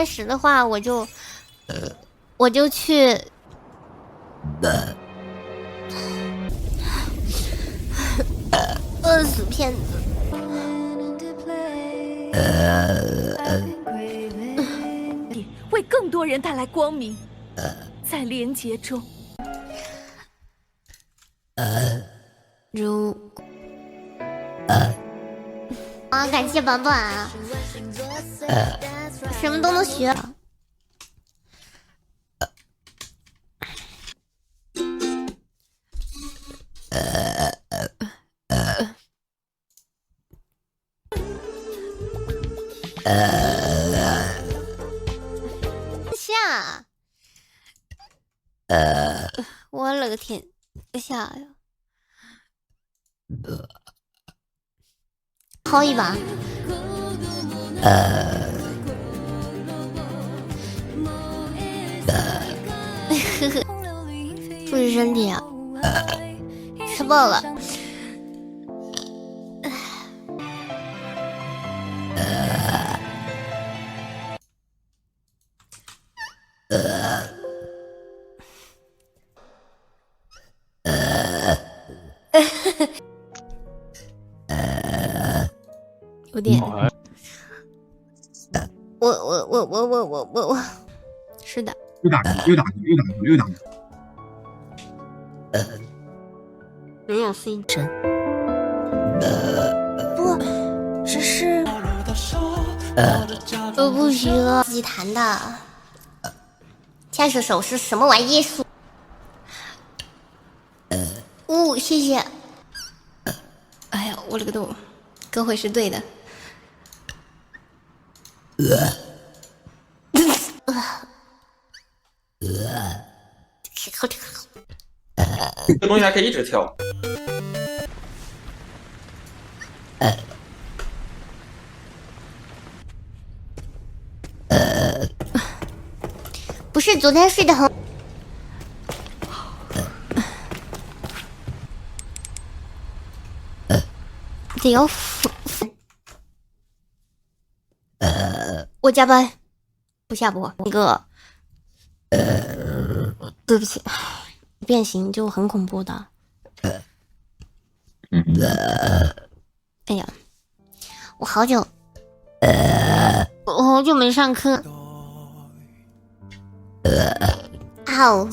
开始的话，我就去。饿死骗子！为更多人带来光明，在连结中。如啊，感谢板板啊，什么都能学。下，我勒个天，下呀！薅一把。注意身体啊！吃饱了。有点，我，是的，又打你，有种心真。不，只是都不许了，自己弹的。牵着手是什么玩意？谢谢。哎呀，我勒个洞，歌会是对的。这个东西还可以一直跳。不是昨天睡得很。得要我加班不下播。那个对不起，变形就很恐怖的。哎呀，我好久没上课。好。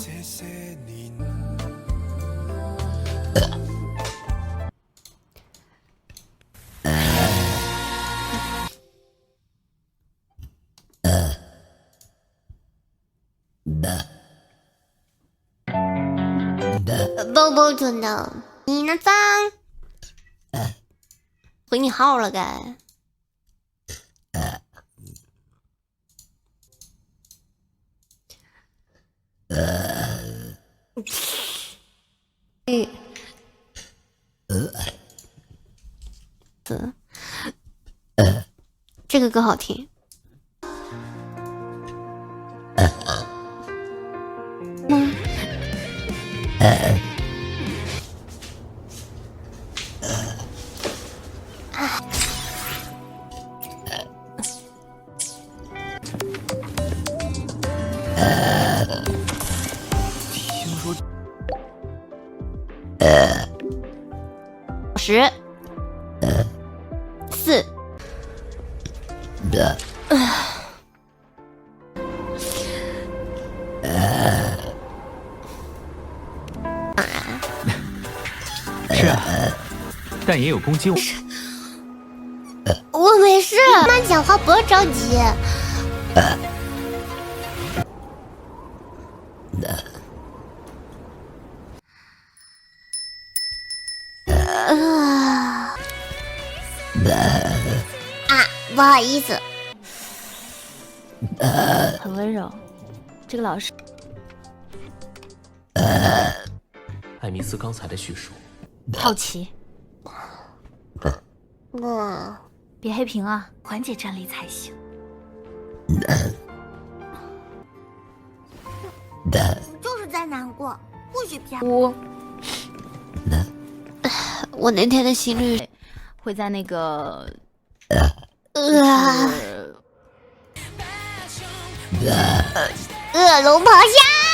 包包真的，你那脏，回你号了该。这个歌好听。10、4。是啊，但也有攻击我。我没事，慢讲话，不要着急。不好意思。很温柔，这个老师。艾米斯刚才的叙述，好奇，哇，别黑屏啊，缓解战力才行。就是在难过，不许骗我。我那天的心率会在那个。恶龙咆哮。